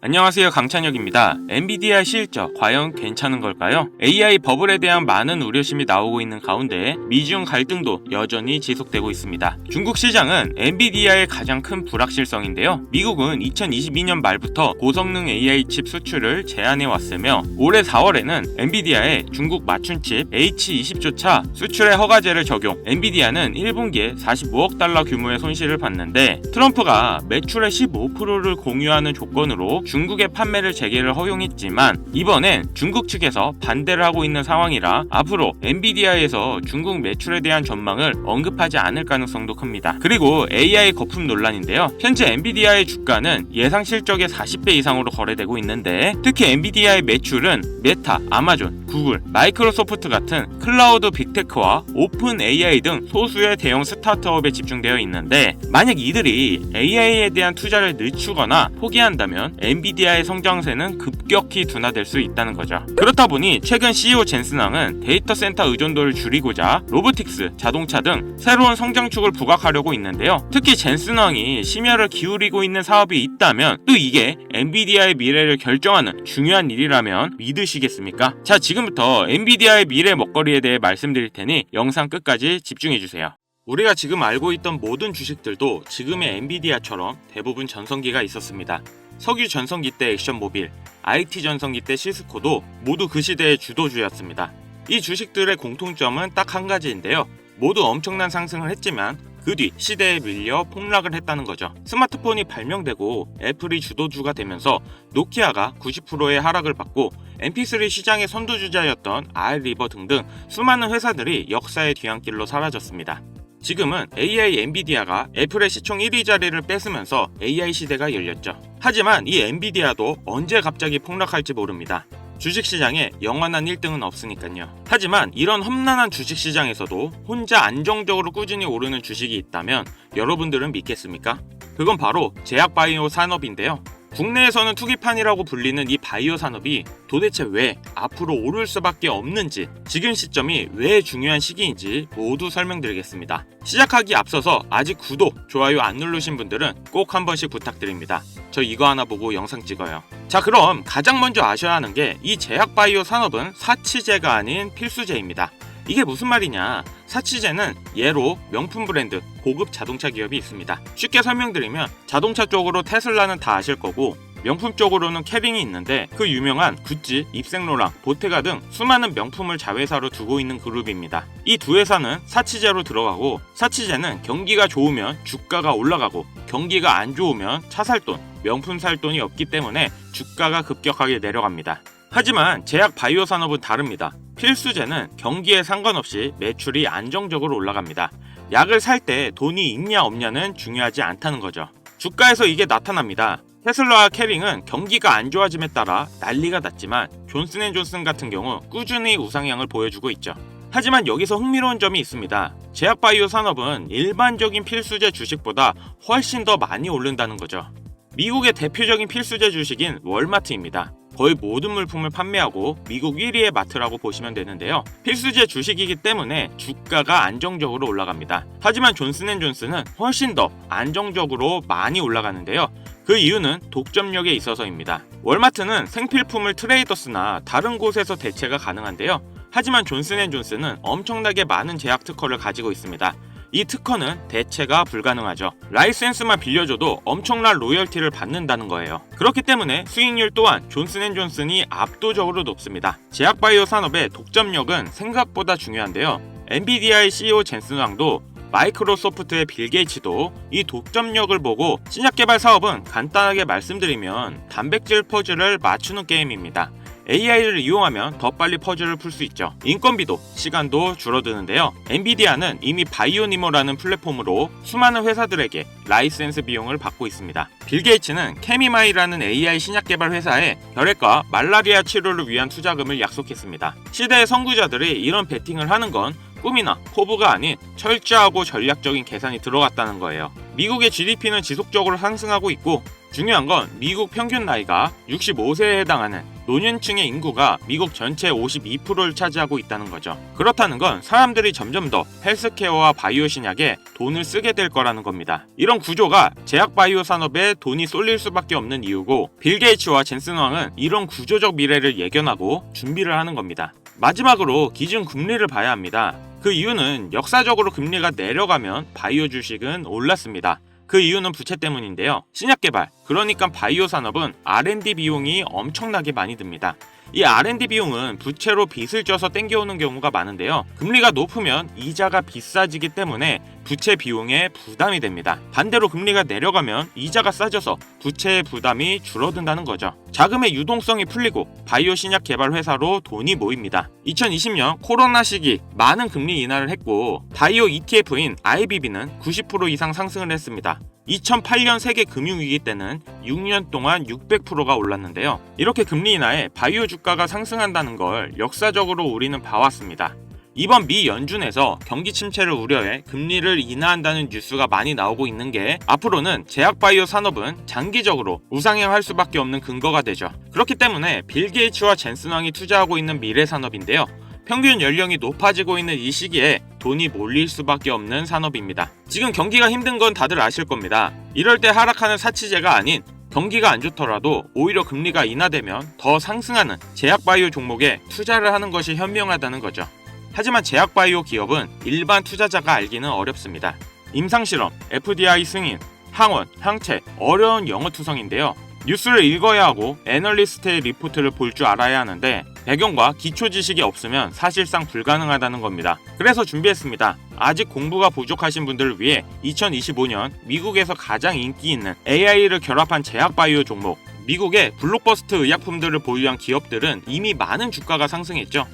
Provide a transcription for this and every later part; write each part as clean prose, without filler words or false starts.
안녕하세요, 강찬혁입니다. 엔비디아 실적 과연 괜찮은 걸까요? AI 버블에 대한 많은 우려심이 나오고 있는 가운데 미중 갈등도 여전히 지속되고 있습니다. 중국 시장은 엔비디아의 가장 큰 불확실성인데요. 미국은 2022년 말부터 고성능 AI 칩 수출을 제한해 왔으며 올해 4월에는 엔비디아의 중국 맞춤칩 H20조차 수출의 허가제를 적용. 엔비디아는 1분기에 45억 달러 규모의 손실을 봤는데 트럼프가 매출의 15%를 공유하는 조건으로 중국의 판매를 재개를 허용했지만 이번엔 중국 측에서 반대를 하고 있는 상황이라 앞으로 엔비디아에서 중국 매출에 대한 전망을 언급하지 않을 가능성도 큽니다. 그리고 AI 거품 논란인데요. 현재 엔비디아의 주가는 예상 실적의 40배 이상으로 거래되고 있는데 특히 엔비디아의 매출은 메타, 아마존, 구글, 마이크로소프트 같은 클라우드 빅테크와 오픈 AI 등 소수의 대형 스타트업에 집중되어 있는데 만약 이들이 AI에 대한 투자를 늦추거나 포기한다면 엔비디아의 성장세는 급격히 둔화될 수 있다는 거죠. 그렇다 보니 최근 CEO 젠슨왕은 데이터 센터 의존도를 줄이고자 로보틱스, 자동차 등 새로운 성장축을 부각하려고 있는데요. 특히 젠슨왕이 심혈을 기울이고 있는 사업이 있다면 또 이게 엔비디아의 미래를 결정하는 중요한 일이라면 믿으시겠습니까? 자, 지금부터 엔비디아의 미래 먹거리에 대해 말씀드릴 테니 영상 끝까지 집중해주세요. 우리가 지금 알고 있던 모든 주식들도 지금의 엔비디아처럼 대부분 전성기가 있었습니다. 석유 전성기 때 액션모빌, IT 전성기 때 시스코도 모두 그 시대의 주도주였습니다. 이 주식들의 공통점은 딱 한 가지인데요. 모두 엄청난 상승을 했지만 그 뒤 시대에 밀려 폭락을 했다는 거죠. 스마트폰이 발명되고 애플이 주도주가 되면서 노키아가 90%의 하락을 받고 MP3 시장의 선두주자였던 알리버 등등 수많은 회사들이 역사의 뒤안길로 사라졌습니다. 지금은 AI 엔비디아가 애플의 시총 1위 자리를 뺏으면서 AI 시대가 열렸죠. 하지만 이 엔비디아도 언제 갑자기 폭락할지 모릅니다. 주식시장에 영원한 1등은 없으니까요. 하지만 이런 험난한 주식시장에서도 혼자 안정적으로 꾸준히 오르는 주식이 있다면 여러분들은 믿겠습니까? 그건 바로 제약바이오 산업인데요. 국내에서는 투기판이라고 불리는 이 바이오 산업이 도대체 왜 앞으로 오를 수밖에 없는지, 지금 시점이 왜 중요한 시기인지 모두 설명드리겠습니다. 시작하기 앞서서 아직 구독, 좋아요 안 누르신 분들은 꼭 한 번씩 부탁드립니다. 저 이거 하나 보고 영상 찍어요. 자, 그럼 가장 먼저 아셔야 하는 게 이 제약바이오 산업은 사치제가 아닌 필수제입니다. 이게 무슨 말이냐? 사치제는 예로 명품 브랜드, 고급 자동차 기업이 있습니다. 쉽게 설명드리면 자동차 쪽으로 테슬라는 다 아실 거고 명품 쪽으로는 캐링이 있는데 그 유명한 구찌, 입생로랑, 보테가 등 수많은 명품을 자회사로 두고 있는 그룹입니다. 이 두 회사는 사치제로 들어가고 사치제는 경기가 좋으면 주가가 올라가고 경기가 안 좋으면 차 살 돈, 명품 살 돈이 없기 때문에 주가가 급격하게 내려갑니다. 하지만 제약 바이오 산업은 다릅니다. 필수제는 경기에 상관없이 매출이 안정적으로 올라갑니다. 약을 살 때 돈이 있냐 없냐는 중요하지 않다는 거죠. 주가에서 이게 나타납니다. 테슬라와 캐링은 경기가 안 좋아짐에 따라 난리가 났지만 존슨앤존슨 같은 경우 꾸준히 우상향을 보여주고 있죠. 하지만 여기서 흥미로운 점이 있습니다. 제약바이오 산업은 일반적인 필수제 주식보다 훨씬 더 많이 오른다는 거죠. 미국의 대표적인 필수제 주식인 월마트입니다. 거의 모든 물품을 판매하고 미국 1위의 마트라고 보시면 되는데요. 필수제 주식이기 때문에 주가가 안정적으로 올라갑니다. 하지만 존슨앤존슨은 훨씬 더 안정적으로 많이 올라가는데요. 그 이유는 독점력에 있어서입니다. 월마트는 생필품을 트레이더스나 다른 곳에서 대체가 가능한데요. 하지만 존슨앤존슨은 엄청나게 많은 제약 특허를 가지고 있습니다. 이 특허는 대체가 불가능하죠. 라이센스만 빌려줘도 엄청난 로열티를 받는다는 거예요. 그렇기 때문에 수익률 또한 존슨앤존슨이 압도적으로 높습니다. 제약바이오 산업의 독점력은 생각보다 중요한데요. 엔비디아의 CEO 젠슨왕도 마이크로소프트의 빌 게이츠도 이 독점력을 보고 신약 개발 사업은 간단하게 말씀드리면 단백질 퍼즐을 맞추는 게임입니다. AI를 이용하면 더 빨리 퍼즐을 풀 수 있죠. 인건비도 시간도 줄어드는데요. 엔비디아는 이미 바이오니모라는 플랫폼으로 수많은 회사들에게 라이센스 비용을 받고 있습니다. 빌 게이츠는 케미마이라는 AI 신약 개발 회사에 혈액과 말라리아 치료를 위한 투자금을 약속했습니다. 시대의 선구자들이 이런 베팅을 하는 건 꿈이나 포부가 아닌 철저하고 전략적인 계산이 들어갔다는 거예요. 미국의 GDP는 지속적으로 상승하고 있고 중요한 건 미국 평균 나이가 65세에 해당하는 노년층의 인구가 미국 전체 52%를 차지하고 있다는 거죠. 그렇다는 건 사람들이 점점 더 헬스케어와 바이오 신약에 돈을 쓰게 될 거라는 겁니다. 이런 구조가 제약 바이오 산업에 돈이 쏠릴 수밖에 없는 이유고, 빌 게이츠와 젠슨 왕은 이런 구조적 미래를 예견하고 준비를 하는 겁니다. 마지막으로 기준 금리를 봐야 합니다. 그 이유는 역사적으로 금리가 내려가면 바이오 주식은 올랐습니다. 그 이유는 부채 때문인데요. 신약 개발, 그러니까 바이오 산업은 R&D 비용이 엄청나게 많이 듭니다. 이 R&D 비용은 부채로 빚을 져서 땡겨오는 경우가 많은데요. 금리가 높으면 이자가 비싸지기 때문에 부채 비용에 부담이 됩니다. 반대로 금리가 내려가면 이자가 싸져서 부채의 부담이 줄어든다는 거죠. 자금의 유동성이 풀리고 바이오 신약 개발 회사로 돈이 모입니다. 2020년 코로나 시기 많은 금리 인하를 했고, 바이오 ETF인 IBB는 90% 이상 상승을 했습니다. 2008년 세계 금융위기 때는 6년 동안 600%가 올랐는데요. 이렇게 금리 인하에 바이오 주가가 상승한다는 걸 역사적으로 우리는 봐왔습니다. 이번 미 연준에서 경기 침체를 우려해 금리를 인하한다는 뉴스가 많이 나오고 있는 게 앞으로는 제약 바이오 산업은 장기적으로 우상향할 수밖에 없는 근거가 되죠. 그렇기 때문에 빌 게이츠와 젠슨 왕이 투자하고 있는 미래 산업인데요. 평균 연령이 높아지고 있는 이 시기에 돈이 몰릴 수밖에 없는 산업입니다. 지금 경기가 힘든 건 다들 아실 겁니다. 이럴 때 하락하는 사치제가 아닌, 경기가 안 좋더라도 오히려 금리가 인하되면 더 상승하는 제약 바이오 종목에 투자를 하는 것이 현명하다는 거죠. 하지만 제약 바이오 기업은 일반 투자자가 알기는 어렵습니다. 임상실험, FDI 승인, 항원, 항체, 어려운 영어투성인데요. 뉴스를 읽어야 하고 애널리스트의 리포트를 볼 줄 알아야 하는데 배경과 기초 지식이 없으면 사실상 불가능하다는 겁니다. 그래서 준비했습니다. 아직 공부가 부족하신 분들을 위해 2025년 미국에서 가장 인기 있는 AI를 결합한 제약 바이오 종목, 미국의 블록버스터 의약품들을 보유한 기업들은 이미 많은 주가가 상승했죠.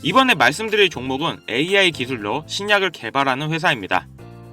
이번에 말씀드릴 종목은 AI 기술로 신약을 개발하는 회사입니다.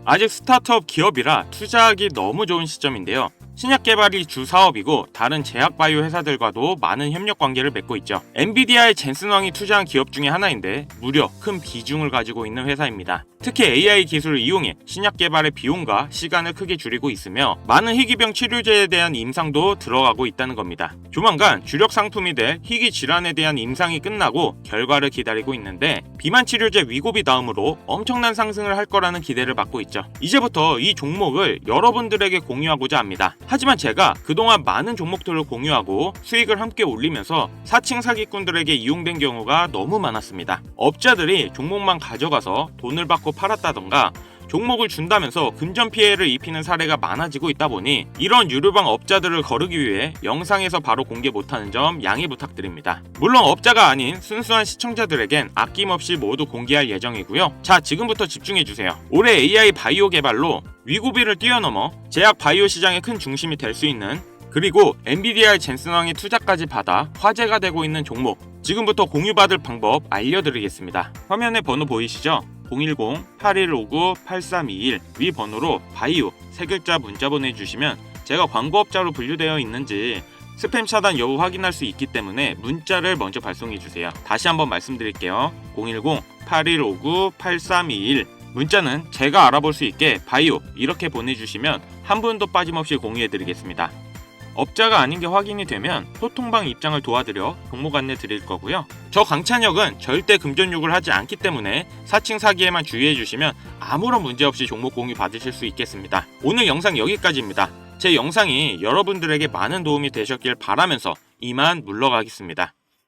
아직 스타트업 기업이라 투자하기 너무 좋은 시점인데요. 신약 개발이 주 사업이고 다른 제약 바이오 회사들과도 많은 협력 관계를 맺고 있죠. 엔비디아의 젠슨 왕이 투자한 기업 중에 하나인데 무려 큰 비중을 가지고 있는 회사입니다. 특히 AI 기술을 이용해 신약 개발의 비용과 시간을 크게 줄이고 있으며 많은 희귀병 치료제에 대한 임상도 들어가고 있다는 겁니다. 조만간 주력 상품이 될 희귀 질환에 대한 임상이 끝나고 결과를 기다리고 있는데, 비만 치료제 위고비 다음으로 엄청난 상승을 할 거라는 기대를 받고 있죠. 이제부터 이 종목을 여러분들에게 공유하고자 합니다. 하지만 제가 그동안 많은 종목들을 공유하고 수익을 함께 올리면서 사칭 사기꾼들에게 이용된 경우가 너무 많았습니다. 업자들이 종목만 가져가서 돈을 받고 팔았다던가 종목을 준다면서 금전 피해를 입히는 사례가 많아지고 있다 보니 이런 유료방 업자들을 거르기 위해 영상에서 바로 공개 못하는 점 양해 부탁드립니다. 물론 업자가 아닌 순수한 시청자들에겐 아낌없이 모두 공개할 예정이고요. 자, 지금부터 집중해주세요. 올해 AI 바이오 개발로 위고비를 뛰어넘어 제약 바이오 시장의 큰 중심이 될 수 있는, 그리고 엔비디아의 젠슨 왕의 투자까지 받아 화제가 되고 있는 종목, 지금부터 공유받을 방법 알려드리겠습니다. 화면에 번호 보이시죠? 010-8159-8321 위 번호로 바이오 세 글자 문자 보내주시면 제가 광고업자로 분류되어 있는지 스팸 차단 여부 확인할 수 있기 때문에 문자를 먼저 발송해주세요. 다시 한번 말씀드릴게요. 010-8159-8321 문자는 제가 알아볼 수 있게 바이오 이렇게 보내주시면 한 분도 빠짐없이 공유해드리겠습니다. 업자가 아닌 게 확인이 되면 소통방 입장을 도와드려 종목 안내 드릴 거고요. 저 강찬혁은 절대 금전욕을 하지 않기 때문에 사칭 사기에만 주의해 주시면 아무런 문제 없이 종목 공유 받으실 수 있겠습니다. 오늘 영상 여기까지입니다. 제 영상이 여러분들에게 많은 도움이 되셨길 바라면서 이만 물러가겠습니다.